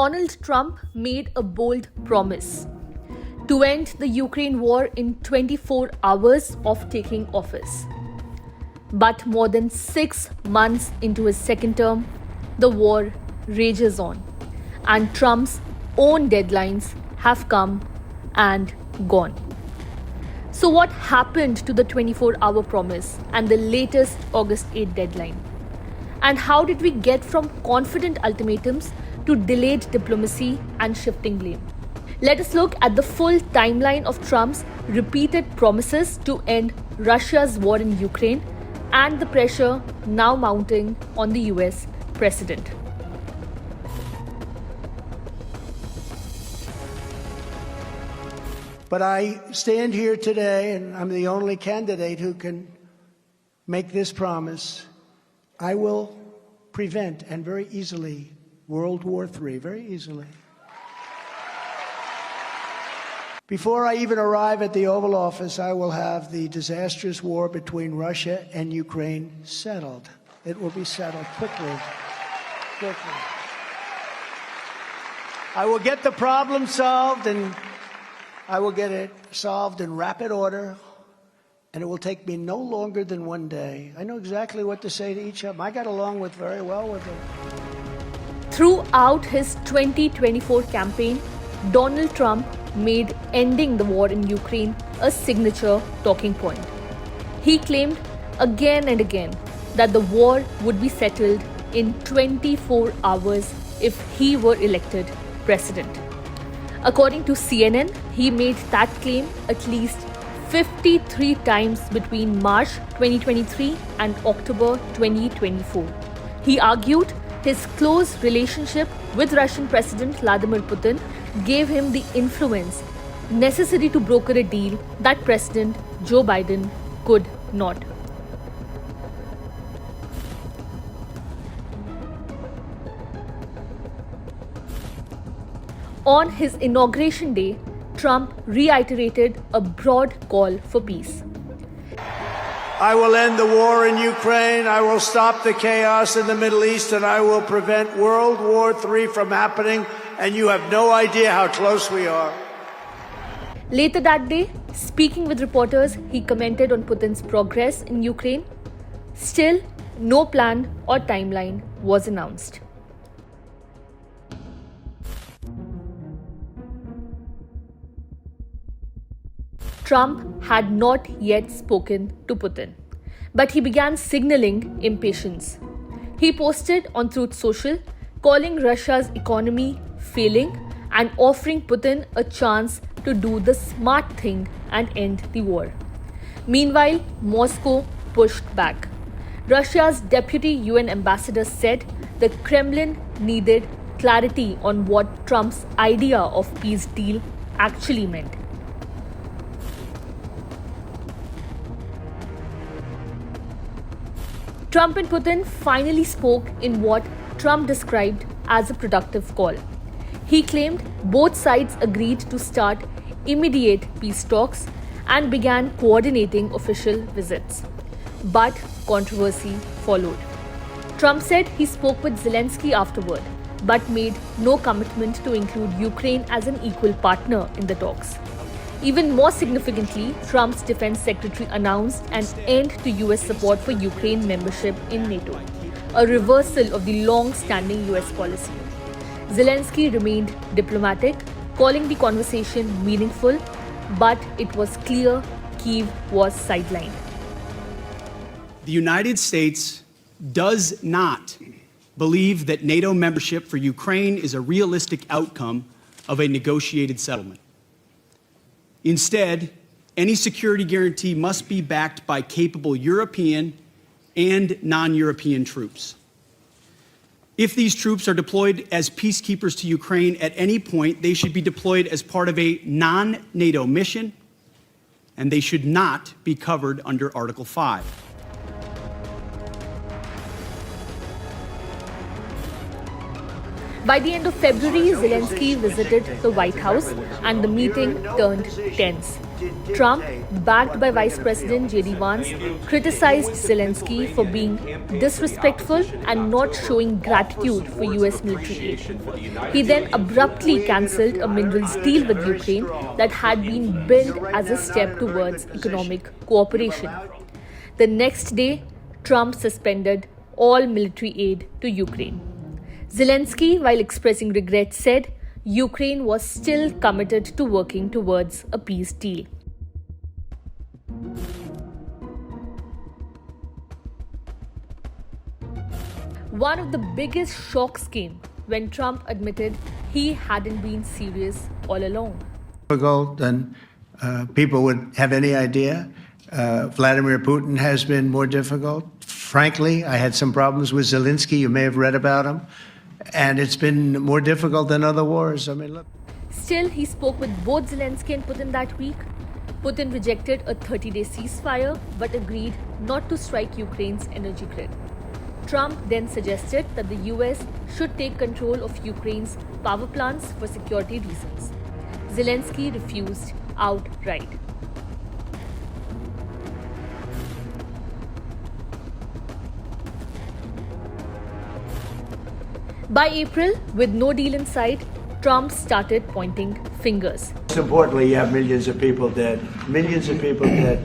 Donald Trump made a bold promise to end the Ukraine war in 24 hours of taking office. But more than 6 months into his second term, the war rages on, and Trump's own deadlines have come and gone. So what happened to the 24-hour promise and the latest August 8 deadline? And how did we get from confident ultimatums to delayed diplomacy and shifting blame? Let us look at the full timeline of Trump's repeated promises to end Russia's war in Ukraine and the pressure now mounting on the US president. But I stand here today, and I'm the only candidate who can make this promise. I will prevent, and very easily, World War III, very easily. Before I even arrive at the Oval Office, I will have the disastrous war between Russia and Ukraine settled. It will be settled quickly. I will get the problem solved, and I will get it solved in rapid order, and it will take me no longer than one day. I know exactly what to say to each of them. I got along very well with them. Throughout his 2024 campaign, Donald Trump made ending the war in Ukraine a signature talking point. He claimed again and again that the war would be settled in 24 hours if he were elected president. According to CNN, he made that claim at least 53 times between March 2023 and October 2024. He argued his close relationship with Russian President Vladimir Putin gave him the influence necessary to broker a deal that President Joe Biden could not. On his inauguration day, Trump reiterated a broad call for peace. I will end the war in Ukraine, I will stop the chaos in the Middle East, and I will prevent World War III from happening, and you have no idea how close we are. Later that day, speaking with reporters, he commented on Putin's progress in Ukraine. Still, no plan or timeline was announced. Trump had not yet spoken to Putin, but he began signaling impatience. He posted on Truth Social, calling Russia's economy failing and offering Putin a chance to do the smart thing and end the war. Meanwhile, Moscow pushed back. Russia's deputy UN ambassador said the Kremlin needed clarity on what Trump's idea of peace deal actually meant. Trump and Putin finally spoke in what Trump described as a productive call. He claimed both sides agreed to start immediate peace talks and began coordinating official visits. But controversy followed. Trump said he spoke with Zelensky afterward, but made no commitment to include Ukraine as an equal partner in the talks. Even more significantly, Trump's defense secretary announced an end to US support for Ukraine membership in NATO, a reversal of the long-standing US policy. Zelensky remained diplomatic, calling the conversation meaningful, but it was clear Kyiv was sidelined. The United States does not believe that NATO membership for Ukraine is a realistic outcome of a negotiated settlement. Instead, any security guarantee must be backed by capable European and non-European troops. If these troops are deployed as peacekeepers to Ukraine at any point, they should be deployed as part of a non-NATO mission, and they should not be covered under Article 5. By the end of February, Zelensky visited the White House and the meeting turned tense. Trump, backed by Vice President J.D. Vance, criticized Zelensky for being disrespectful and not showing gratitude for US military aid. He then abruptly cancelled a minerals deal with Ukraine that had been billed as a step towards economic cooperation. The next day, Trump suspended all military aid to Ukraine. Zelensky, while expressing regret, said Ukraine was still committed to working towards a peace deal. One of the biggest shocks came when Trump admitted he hadn't been serious all along. Difficult than people would have any idea. Vladimir Putin has been more difficult. Frankly, I had some problems with Zelensky. You may have read about him. And it's been more difficult than other wars. I mean, look. Still, he spoke with both Zelensky and Putin that week. Putin rejected a 30-day ceasefire but agreed not to strike Ukraine's energy grid. Trump then suggested that the US should take control of Ukraine's power plants for security reasons. Zelensky refused outright. By April, with no deal in sight, Trump started pointing fingers. Most importantly, you have millions of people dead. Millions of people dead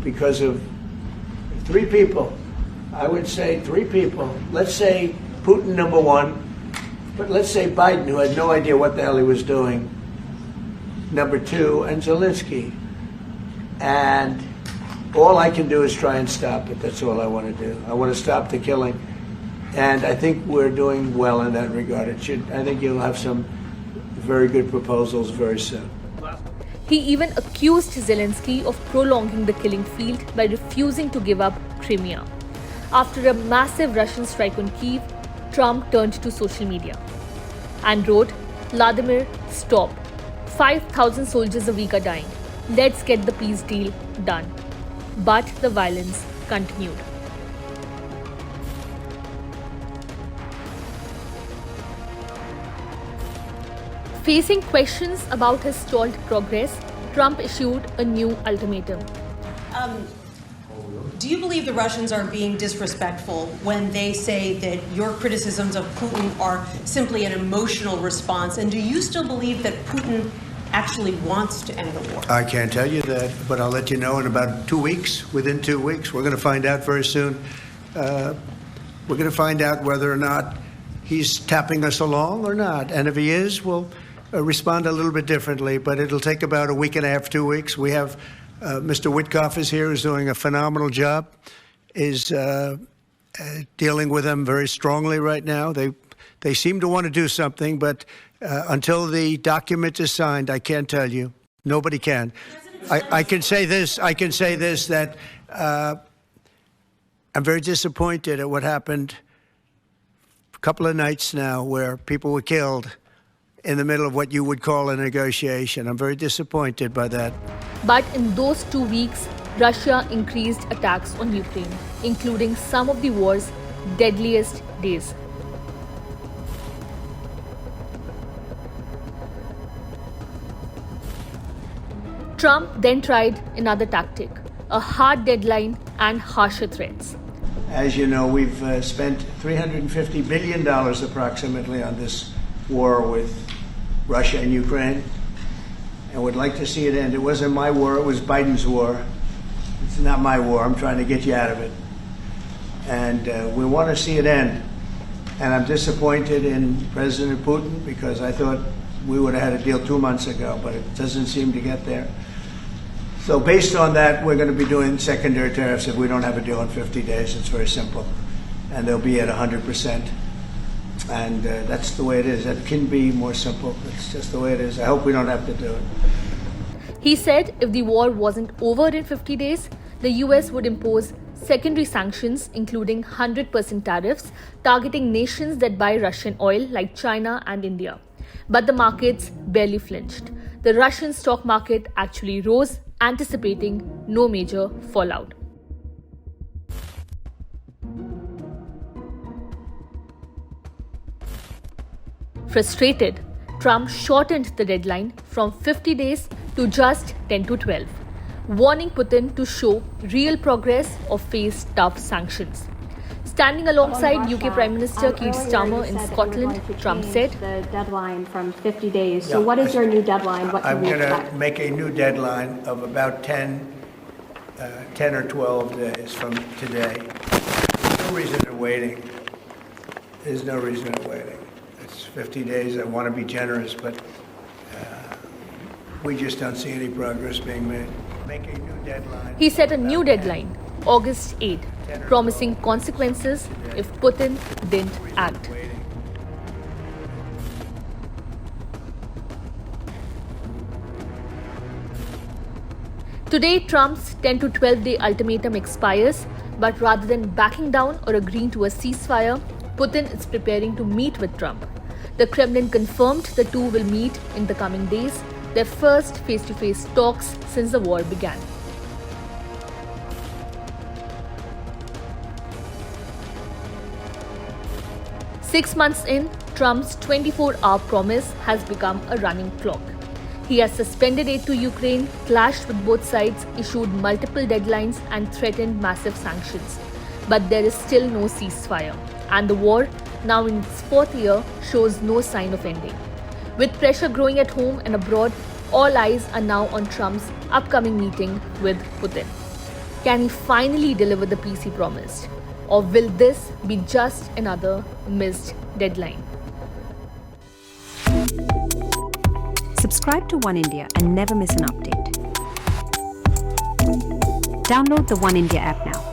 because of three people. I would say three people. Let's say Putin, number one, but let's say Biden, who had no idea what the hell he was doing, number two, and Zelensky. And all I can do is try and stop it. That's all I want to do. I want to stop the killing. And I think we're doing well in that regard. I think you'll have some very good proposals very soon. He even accused Zelensky of prolonging the killing field by refusing to give up Crimea. After a massive Russian strike on Kyiv, Trump turned to social media and wrote, "Vladimir, stop. 5,000 soldiers a week are dying. Let's get the peace deal done." But the violence continued. Facing questions about his stalled progress, Trump issued a new ultimatum. Do you believe the Russians are being disrespectful when they say that your criticisms of Putin are simply an emotional response? And do you still believe that Putin actually wants to end the war? I can't tell you that, but I'll let you know in about 2 weeks. Within 2 weeks, we're going to find out very soon. We're going to find out whether or not he's tapping us along or not. And if he is, we'll respond a little bit differently, but it'll take about a week and a half, 2 weeks. We have Mr. Witkoff is here, who's doing a phenomenal job, is dealing with them very strongly right now. They seem to want to do something, but until the document is signed, I can't tell you. Nobody can. I can say this. That I'm very disappointed at what happened a couple of nights now, where people were killed in the middle of what you would call a negotiation. I'm very disappointed by that. But in those 2 weeks, Russia increased attacks on Ukraine, including some of the war's deadliest days. Trump then tried another tactic, a hard deadline and harsher threats. As you know, we've spent $350 billion approximately on this war with Russia and Ukraine, and would like to see it end. It wasn't my war, it was Biden's war. It's not my war, I'm trying to get you out of it. And we want to see it end. And I'm disappointed in President Putin because I thought we would have had a deal 2 months ago, but it doesn't seem to get there. So based on that, we're going to be doing secondary tariffs if we don't have a deal in 50 days. It's very simple. And they'll be at 100%. And that's the way it is. It can be more simple. It's just the way it is. I hope we don't have to do it. He said if the war wasn't over in 50 days, the US would impose secondary sanctions, including 100% tariffs, targeting nations that buy Russian oil like China and India. But the markets barely flinched. The Russian stock market actually rose, anticipating no major fallout. Frustrated, Trump shortened the deadline from 50 days to just 10 to 12, warning Putin to show real progress or face tough sanctions. Standing alongside UK Prime Minister Keir Starmer in Scotland, Trump said, the deadline from 50 days. So what is your new deadline? What can we expect? I'm going to make a new deadline of about 10 or 12 days from today. There's no reason in waiting. There's no reason in waiting. It's 50 days. I want to be generous, but we just don't see any progress being made. Make a new deadline. He set a new deadline, August 8, promising consequences if Putin didn't act. Today, Trump's 10 to 12 day ultimatum expires, but rather than backing down or agreeing to a ceasefire, Putin is preparing to meet with Trump. The Kremlin confirmed the two will meet in the coming days, their first face-to-face talks since the war began. Six months in, Trump's 24-hour promise has become a running clock. He has suspended aid to Ukraine, clashed with both sides, issued multiple deadlines and threatened massive sanctions. But there is still no ceasefire, and the war, now in its fourth year, shows no sign of ending. With pressure growing at home and abroad, all eyes are now on Trump's upcoming meeting with Putin. Can he finally deliver the peace he promised? Or will this be just another missed deadline? Subscribe to One India and never miss an update. Download the One India app now.